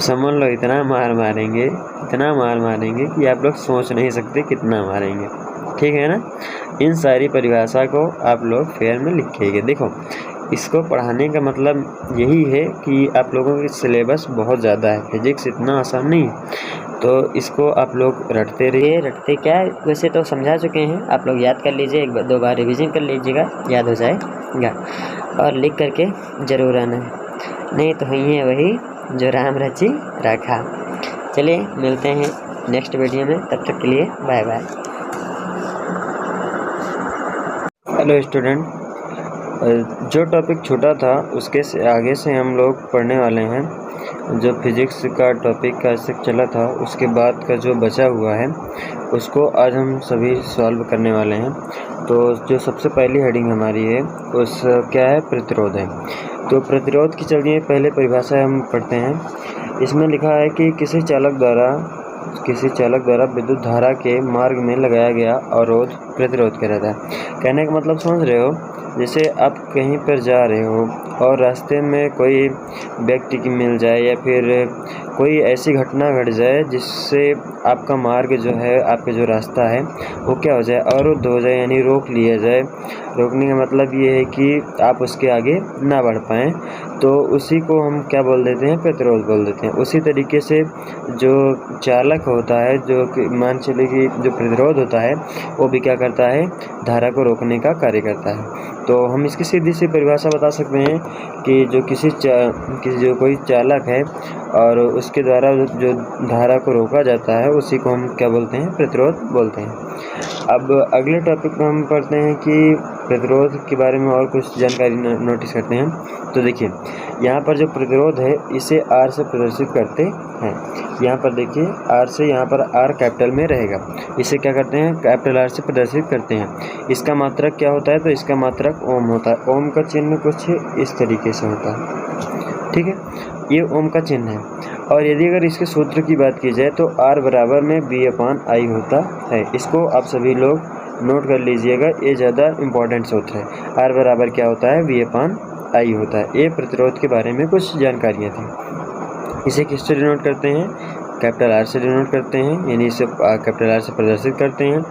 समझ लो इतना मार मारेंगे, इतना मार मारेंगे कि आप लोग सोच नहीं सकते कितना मारेंगे। ठीक है ना। इन सारी परिभाषा को आप लोग फेयर में लिखिएगा। देखो, इसको पढ़ाने का मतलब यही है कि आप लोगों की सिलेबस बहुत ज़्यादा है, फिजिक्स इतना आसान नहीं है, तो इसको आप लोग रटते रहिए। रटते क्या है, वैसे तो समझा चुके हैं, आप लोग याद कर लीजिए, एक दो बार रिवीजन कर लीजिएगा, याद हो जाएगा। और लिख करके ज़रूर आना है, नहीं तो वही है वही जो राम रची रखा। चलिए मिलते हैं नेक्स्ट वीडियो में, तब तक के लिए बाय बाय। हेलो स्टूडेंट, जो टॉपिक छोटा था उसके से आगे से हम लोग पढ़ने वाले हैं। जो फिजिक्स का टॉपिक का चला था उसके बाद का जो बचा हुआ है उसको आज हम सभी सॉल्व करने वाले हैं। तो जो सबसे पहली हेडिंग हमारी है उस क्या है, प्रतिरोध है। तो प्रतिरोध की चलिए पहले परिभाषा हम पढ़ते हैं। इसमें लिखा है कि किसी चालक द्वारा विद्युत धारा के मार्ग में लगाया गया अवरोध प्रतिरोध कहलाता है। कहने का मतलब समझ रहे हो, जैसे आप कहीं पर जा रहे हो और रास्ते में कोई व्यक्ति की मिल जाए या फिर कोई ऐसी घटना घट जाए जिससे आपका मार्ग जो है, आपका जो रास्ता है वो क्या हो जाए, अवरुद्ध हो जाए, यानी रोक लिया जाए। रोकने का मतलब ये है कि आप उसके आगे ना बढ़ पाएँ, तो उसी को हम क्या बोल देते हैं, प्रतिरोध बोल देते हैं। उसी तरीके से जो चालक होता है, जो कि मान चलिए कि जो प्रतिरोध होता है वो भी क्या करता है, धारा को रोकने का कार्य करता है। तो हम इसकी सीधी सी परिभाषा बता सकते हैं कि जो जो कोई चालक है और उसके द्वारा जो धारा को रोका जाता है उसी को हम क्या बोलते हैं, प्रतिरोध बोलते हैं। अब अगले टॉपिक में हम पढ़ते हैं कि प्रतिरोध के बारे में और कुछ जानकारी नोटिस करते हैं। तो देखिए, यहाँ पर जो प्रतिरोध है इसे R से प्रदर्शित करते हैं। यहाँ पर देखिए R से, यहाँ पर R कैपिटल में रहेगा, इसे क्या करते हैं, कैपिटल R से प्रदर्शित करते हैं। इसका मात्रक क्या होता है, तो इसका मात्रक ओम होता है। ओम का चिन्ह कुछ इस तरीके से होता है। ठीक है, ये ओम का चिन्ह है। और यदि अगर इसके सूत्र की बात की जाए तो R बराबर में V/I होता है। इसको आप सभी लोग नोट कर लीजिएगा, ये ज़्यादा इम्पोर्टेंट सूत्र है। R बराबर क्या होता है, V/I होता है। ये प्रतिरोध के बारे में कुछ जानकारियाँ थी। इसे किससे डिनोट करते हैं, कैपिटल R से डिनोट करते हैं, यानी इसे कैपिटल R से प्रदर्शित करते हैं।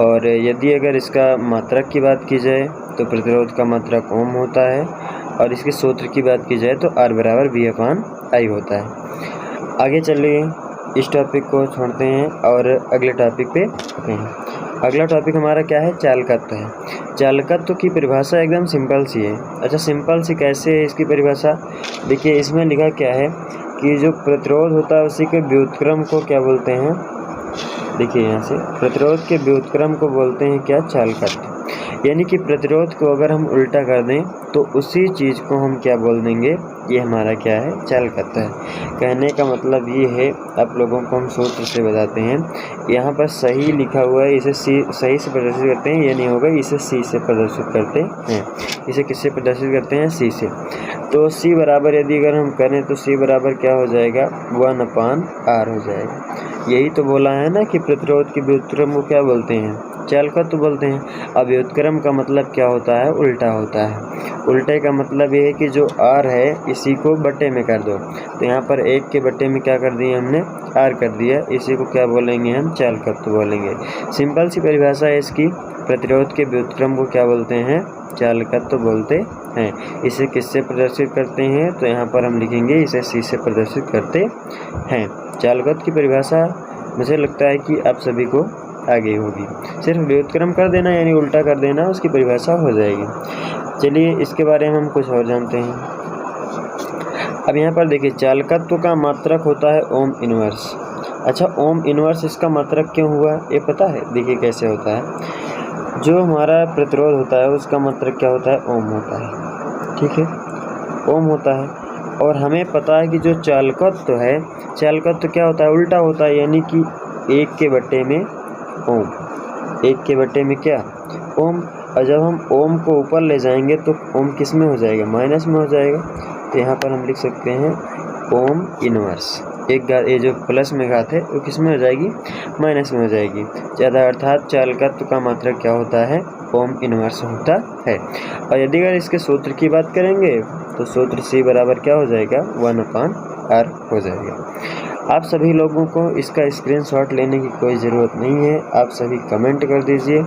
और यदि अगर इसका मात्रक की बात की जाए तो प्रतिरोध का मात्रक ओम होता है, और इसके सूत्र की बात की जाए तो R बराबर V/I होता है। आगे चलिए, इस टॉपिक को छोड़ते हैं और अगले टॉपिक पे आते हैं। अगला टॉपिक हमारा क्या है, चालकत्व है। चालकत्व की परिभाषा एकदम सिंपल सी है। अच्छा, सिंपल सी कैसे है इसकी परिभाषा, देखिए इसमें लिखा क्या है कि जो प्रतिरोध होता है उसी के व्युत्क्रम को क्या बोलते हैं, देखिए यहाँ से प्रतिरोध के व्युत्क्रम को बोलते हैं क्या, चालकत्व। यानी कि प्रतिरोध को अगर हम उल्टा कर दें तो उसी चीज़ को हम क्या बोल देंगे, ये हमारा क्या है, चालकत्व है। कहने का मतलब ये है, आप लोगों को हम सूत्र से बताते हैं। यहाँ पर सही लिखा हुआ है, इसे सही से प्रदर्शित करते हैं, ये नहीं होगा, इसे C से प्रदर्शित करते हैं। इसे किससे प्रदर्शित करते हैं, C से। तो C बराबर यदि अगर हम करें तो C बराबर क्या हो जाएगा, 1/R हो जाएगा। यही तो बोला है ना कि प्रतिरोध के व्युत्क्रम को क्या बोलते हैं, चालकत्व बोलते हैं। अब व्युत्क्रम का मतलब क्या होता है, उल्टा होता है। उल्टे का मतलब ये है कि जो R है इसी को बट्टे में कर दो। तो यहाँ पर 1 के बट्टे में क्या कर दिया हमने, R कर दिया, इसी को क्या बोलेंगे हम, चालकत्व बोलेंगे। सिंपल सी परिभाषा है इसकी। प्रतिरोध के व्युत्क्रम को क्या बोलते हैं, चालकत्व बोलते हैं। इसे किससे प्रदर्शित करते हैं, तो यहाँ पर हम लिखेंगे इसे C से प्रदर्शित करते हैं। चालकत्व की परिभाषा मुझे लगता है कि आप सभी को आगे होगी, सिर्फ व्युत्क्रम कर देना यानी उल्टा कर देना, उसकी परिभाषा हो जाएगी। चलिए इसके बारे में हम कुछ और जानते हैं। अब यहाँ पर देखिए, चालकत्व का मात्रक होता है ओम इनवर्स। अच्छा, ओम इनवर्स इसका मात्रक क्यों हुआ, ये पता है, देखिए कैसे होता है। जो हमारा प्रतिरोध होता है उसका मात्रक क्या होता है, ओम होता है। ठीक है, ओम होता है। और हमें पता है कि जो चालकत्व है, चालकत्व क्या होता है, उल्टा होता है, यानी कि 1 के बट्टे में ओम, 1 के बट्टे में क्या, ओम। और जब हम ओम को ऊपर ले जाएंगे तो ओम किस में हो जाएगा, माइनस में हो जाएगा। तो यहाँ पर हम लिख सकते हैं ओम इनवर्स। ये जो प्लस में घात है वो किस में हो जाएगी, माइनस में हो जाएगी ज़्यादा, अर्थात चालकत्व का मात्रक क्या होता है, ओम इनवर्स होता है। और यदि अगर इसके सूत्र की बात करेंगे तो सूत्र C बराबर क्या हो जाएगा, 1/R आर हो जाएगा। आप सभी लोगों को इसका स्क्रीनशॉट लेने की कोई ज़रूरत नहीं है, आप सभी कमेंट कर दीजिए।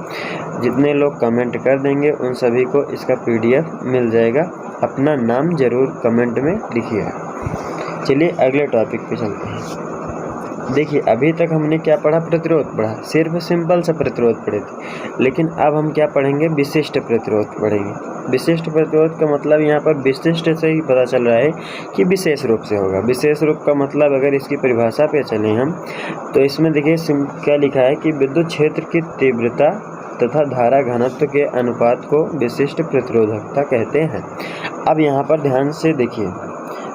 जितने लोग कमेंट कर देंगे उन सभी को इसका PDF मिल जाएगा। अपना नाम ज़रूर कमेंट में लिखिएगा। चलिए अगले टॉपिक पे चलते हैं। देखिए अभी तक हमने क्या पढ़ा, प्रतिरोध पढ़ा, सिर्फ सिंपल सा प्रतिरोध पढ़े थे। लेकिन अब हम क्या पढ़ेंगे, विशिष्ट प्रतिरोध पढ़ेंगे। विशिष्ट प्रतिरोध का मतलब यहाँ पर विशिष्ट से ही पता चल रहा है कि विशेष रूप से होगा। विशेष रूप का मतलब अगर इसकी परिभाषा पे चलें हम तो इसमें देखिए क्या लिखा है कि विद्युत क्षेत्र की तीव्रता तथा धारा घनत्व के अनुपात को विशिष्ट प्रतिरोधकता कहते हैं। अब यहाँ पर ध्यान से देखिए,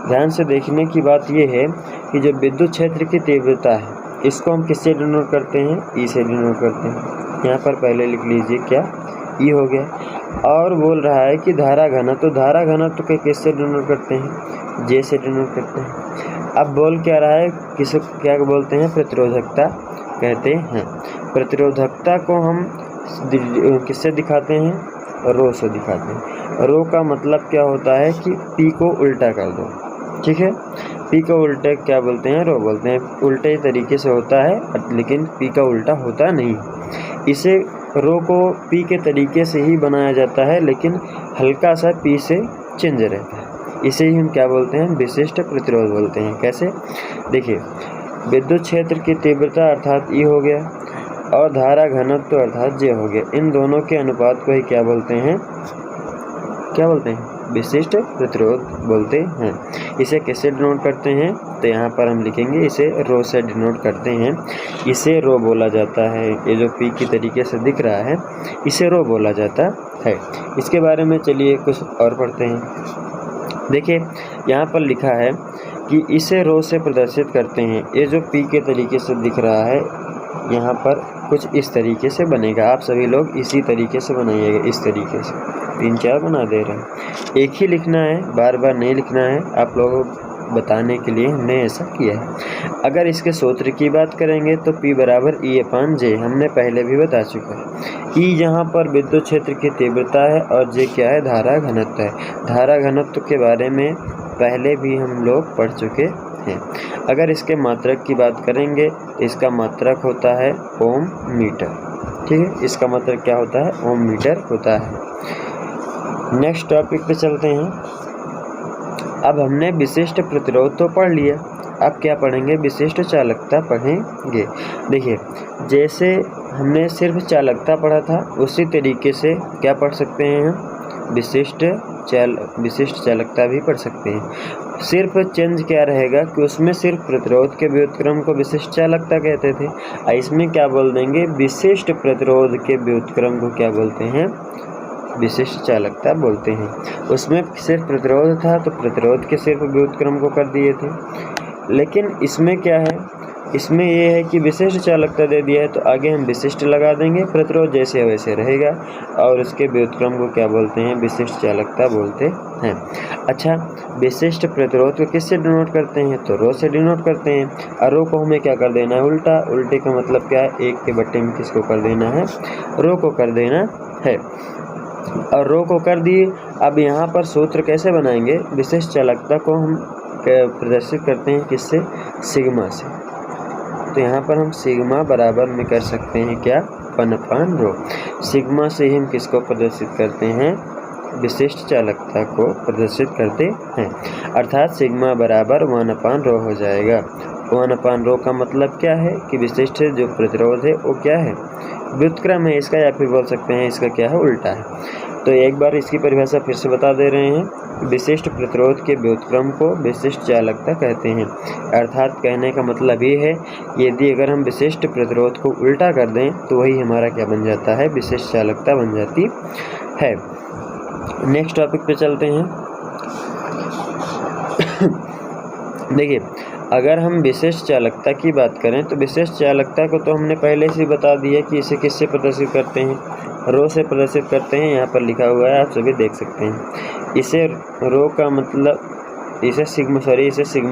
ध्यान से देखने की बात यह है कि जो विद्युत क्षेत्र की तीव्रता है इसको हम किससे डिनोट करते हैं, ई से डिनोट करते हैं। यहाँ पर पहले लिख लीजिए क्या, ई हो गया। और बोल रहा है कि धारा घनत्व, तो धारा घनत्व के किससे डिनोट करते हैं, जे से डिनोट करते हैं। अब बोल क्या रहा है, किसको क्या बोलते हैं, प्रतिरोधकता कहते हैं। प्रतिरोधकता को हम किससे दिखाते हैं, रो से दिखाते हैं। रो का मतलब क्या होता है कि पी को उल्टा कर दो, ठीक है। पी का उल्टा क्या बोलते हैं, रो बोलते हैं। उल्टे तरीके से होता है लेकिन पी का उल्टा होता नहीं। इसे रो को पी के तरीके से ही बनाया जाता है लेकिन हल्का सा पी से चेंज रहता है। इसे ही हम क्या बोलते हैं, विशिष्ट प्रतिरोध बोलते हैं। कैसे, देखिए विद्युत क्षेत्र की तीव्रता अर्थात ई हो गया और धारा घनत्व अर्थात जे हो गया। इन दोनों के अनुपात को ही क्या बोलते हैं, क्या बोलते हैं, विशिष्ट प्रतिरोध बोलते हैं। इसे किससे डिनोट करते हैं, तो यहाँ पर हम लिखेंगे इसे रो से डिनोट करते हैं। इसे रो बोला जाता है। ये जो पी की तरीके से दिख रहा है इसे रो बोला जाता है। इसके बारे में चलिए कुछ और पढ़ते हैं। देखिए यहाँ पर लिखा है कि इसे रो से प्रदर्शित करते हैं। ये जो पी के तरीके से दिख रहा है यहाँ पर कुछ इस तरीके से बनेगा। आप सभी लोग इसी तरीके से बनाइएगा, इस तरीके से 3-4 बना दे रहे हैं। एक ही लिखना है, बार बार नहीं लिखना है। आप लोगों को बताने के लिए हमने ऐसा किया है। अगर इसके सूत्र की बात करेंगे तो P बराबर E/J हमने पहले भी बता चुका है। E यहाँ पर विद्युत क्षेत्र की तीव्रता है और J क्या है, धारा घनत्व है। धारा घनत्व के बारे में पहले भी हम लोग पढ़ चुके हैं। अगर इसके मात्रक की बात करेंगे तो इसका मात्रक होता है ओम मीटर, ठीक है। इसका मात्रक क्या होता है, ओम मीटर होता है। नेक्स्ट टॉपिक पे चलते हैं। अब हमने विशिष्ट प्रतिरोध तो पढ़ लिया, अब क्या पढ़ेंगे, विशिष्ट चालकता पढ़ेंगे। देखिए जैसे हमने सिर्फ चालकता पढ़ा था उसी तरीके से क्या पढ़ सकते हैं हम, विशिष्ट चालकता भी पढ़ सकते हैं। सिर्फ चेंज क्या रहेगा कि उसमें सिर्फ प्रतिरोध के व्युत्क्रम को विशिष्ट चालकता कहते थे। इसमें क्या बोल देंगे, विशिष्ट प्रतिरोध के व्युत्क्रम को क्या बोलते हैं, विशिष्ट चालकता बोलते हैं। उसमें सिर्फ प्रतिरोध था तो प्रतिरोध के सिर्फ व्युत्क्रम को कर दिए थे। लेकिन इसमें क्या है, इसमें यह है कि विशिष्ट चालकता दे दिया है तो आगे हम विशिष्ट लगा देंगे, प्रतिरोध जैसे वैसे रहेगा और उसके व्युत्क्रम को क्या बोलते हैं, विशिष्ट चालकता बोलते हैं। अच्छा, विशिष्ट प्रतिरोध को किससे डिनोट करते हैं, तो रो से डिनोट करते हैं। और रो को हमें क्या कर देना है, उल्टा। उल्टे का मतलब क्या है, 1 के बट्टे में किसको कर देना है, रो को कर देना है। और रो को कर दिए। अब यहाँ पर सूत्र कैसे बनाएंगे, विशिष्ट चालकता को हम प्रदर्शित करते हैं किससे, सिग्मा से। तो यहाँ पर हम सिग्मा बराबर में कर सकते हैं क्या, 1/रो। सिग्मा से ही हम किसको प्रदर्शित करते हैं, विशिष्ट चालकता को प्रदर्शित करते हैं। अर्थात सिग्मा बराबर 1/रो हो जाएगा। 1/रो का मतलब क्या है कि विशिष्ट जो प्रतिरोध है वो क्या है, व्युत्क्रम है इसका, या फिर बोल सकते हैं इसका क्या है, उल्टा है। तो एक बार इसकी परिभाषा फिर से बता दे रहे हैं। विशिष्ट प्रतिरोध के व्युत्क्रम को विशिष्ट चालकता कहते हैं। अर्थात कहने का मतलब ये है, यदि अगर हम विशिष्ट प्रतिरोध को उल्टा कर दें तो वही हमारा क्या बन जाता है, विशिष्ट चालकता बन जाती है। नेक्स्ट टॉपिक पे चलते हैं। देखिए अगर हम विशिष्ट चालकता की बात करें तो विशिष्ट चालकता को तो हमने पहले से बता दिया कि इसे किससे प्रदर्शित करते हैं, रो से प्रदर्शित करते हैं। यहाँ पर लिखा हुआ है, आप सभी देख सकते हैं। इसे रो का मतलब इसे सिग्मा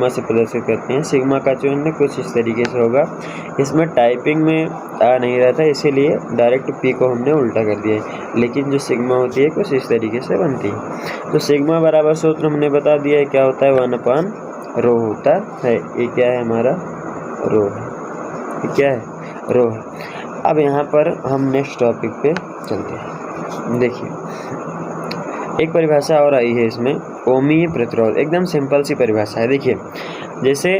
से प्रदर्शित करते हैं। सिग्मा का चयन कुछ इस तरीके से होगा। इसमें टाइपिंग में आ नहीं रहा था इसीलिए डायरेक्ट पी को हमने उल्टा कर दिया है, लेकिन जो सिग्मा होती है कुछ इस तरीके से बनती है। तो सिग्मा बराबर सूत्र हमने बता दिया है क्या होता है, 1/रो रो होता है। ये क्या है हमारा? रो है। ये क्या है? रो है। अब यहाँ पर हम नेक्स्ट टॉपिक पे चलते हैं। देखिए, एक परिभाषा और आई है इसमें, ओमीय प्रतिरोध। एकदम सिंपल सी परिभाषा है। देखिए, जैसे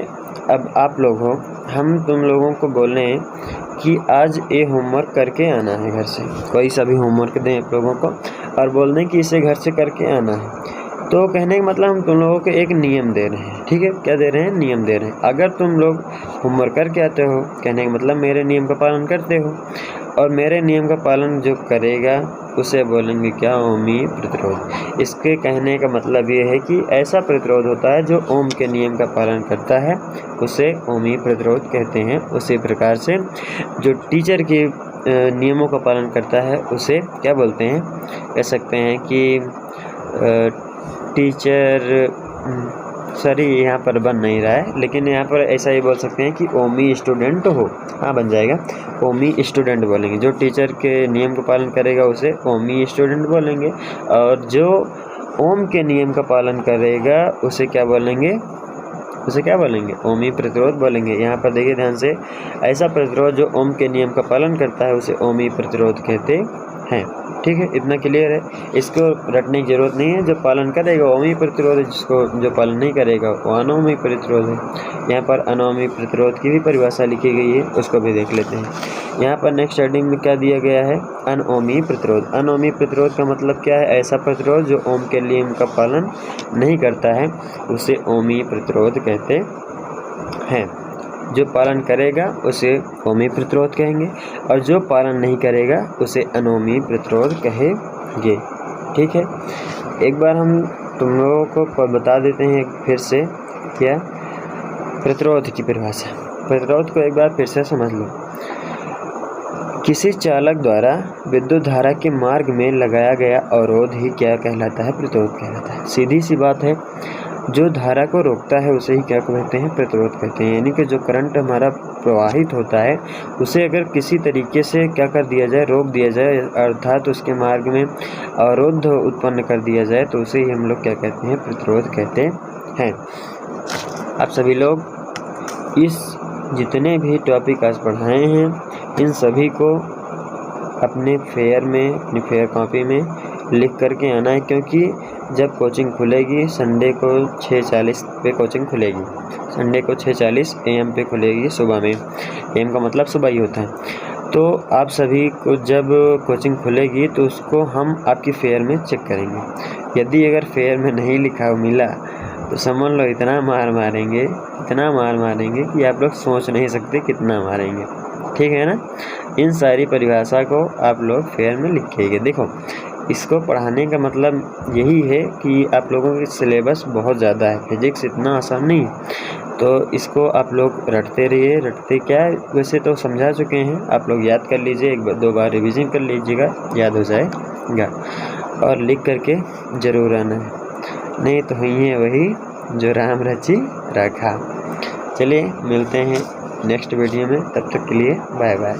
अब आप लोग हो, हम तुम लोगों को बोल रहे हैं कि आज ये होमवर्क करके आना है घर से, कोई सा भी होमवर्क दें आप लोगों को और बोल दें कि इसे घर से करके आना है, तो कहने का मतलब हम तुम लोगों को एक नियम दे रहे हैं। ठीक है, क्या दे रहे हैं? नियम दे रहे हैं। अगर तुम लोग होमवर्क करके आते हो, कहने का मतलब मेरे नियम का पालन करते हो, और मेरे नियम का पालन जो करेगा उसे बोलेंगे क्या? ओमीय प्रतिरोध। इसके कहने का मतलब ये है कि ऐसा प्रतिरोध होता है जो ओम के नियम का पालन करता है, उसे ओमीय प्रतिरोध कहते हैं। उसी प्रकार से जो टीचर के नियमों का पालन करता है उसे क्या बोलते हैं? कह सकते हैं कि टीचर, सॉरी यहाँ पर बन नहीं रहा है, लेकिन यहाँ पर ऐसा ही बोल सकते हैं कि ओमी स्टूडेंट हो। हाँ, बन जाएगा। ओमी स्टूडेंट बोलेंगे। जो टीचर के नियम का पालन करेगा उसे ओमी स्टूडेंट बोलेंगे, और जो ओम के नियम का पालन करेगा उसे क्या बोलेंगे? उसे क्या बोलेंगे? ओमी प्रतिरोध बोलेंगे। यहाँ पर देखिए ध्यान से, ऐसा प्रतिरोध जो ओम के नियम का पालन करता है उसे ओमी प्रतिरोध कहते हैं। ठीक है, इतना क्लियर है। इसको रटने की जरूरत नहीं है। जो पालन करेगा ओमी प्रतिरोध है, जिसको जो पालन नहीं करेगा वो अनोमी प्रतिरोध है। यहाँ पर अनोमी प्रतिरोध की भी परिभाषा लिखी गई है, उसको भी देख लेते हैं। यहाँ पर नेक्स्ट हेडिंग में क्या दिया गया है? अनोमी प्रतिरोध। अनोमी प्रतिरोध का मतलब क्या है? ऐसा प्रतिरोध जो ओम के नियम का पालन नहीं करता है उसे ओमी प्रतिरोध कहते हैं। जो पालन करेगा उसे ओमी प्रतिरोध कहेंगे, और जो पालन नहीं करेगा उसे अनोमी प्रतिरोध कहेंगे। ठीक है, एक बार हम तुम लोगों को बता देते हैं फिर से, क्या? प्रतिरोध की परिभाषा। प्रतिरोध को एक बार फिर से समझ लो। किसी चालक द्वारा विद्युत धारा के मार्ग में लगाया गया अवरोध ही क्या कहलाता है? प्रतिरोध कहलाता है। सीधी सी बात है, जो धारा को रोकता है उसे ही क्या कहते हैं? प्रतिरोध कहते हैं। यानी कि जो करंट हमारा प्रवाहित होता है उसे अगर किसी तरीके से क्या कर दिया जाए? रोक दिया जाए, अर्थात उसके मार्ग में अवरोध उत्पन्न कर दिया जाए, तो उसे ही हम लोग क्या कहते हैं? प्रतिरोध कहते हैं। आप सभी लोग इस जितने भी टॉपिक आज पढ़ाए हैं इन सभी को अपने फेयर में, अपनी फेयर कॉपी में लिख करके आना है, क्योंकि जब कोचिंग खुलेगी संडे को 6:40 पे कोचिंग खुलेगी। संडे को 6:40 AM पे खुलेगी सुबह में। AM का मतलब सुबह ही होता है। तो आप सभी को जब कोचिंग खुलेगी तो उसको हम आपकी फेयर में चेक करेंगे। यदि अगर फेयर में नहीं लिखा मिला तो समझ लो इतना मार मारेंगे, इतना मार मारेंगे कि आप लोग सोच नहीं सकते कितना मारेंगे। ठीक है ना? इन सारी परिभाषा को आप लोग फेयर में लिखिएगा। देखो, इसको पढ़ाने का मतलब यही है कि आप लोगों की सिलेबस बहुत ज़्यादा है, फिजिक्स इतना आसान नहीं है, तो इसको आप लोग रटते रहिए। रटते क्या है, वैसे तो समझा चुके हैं, आप लोग याद कर लीजिए, एक दो बार रिवीजन कर लीजिएगा, याद हो जाएगा। और लिख करके ज़रूर आना है, नहीं तो हुई है वही जो राम रची रखा। चलिए मिलते हैं नेक्स्ट वीडियो में, तब तक के लिए बाय बाय।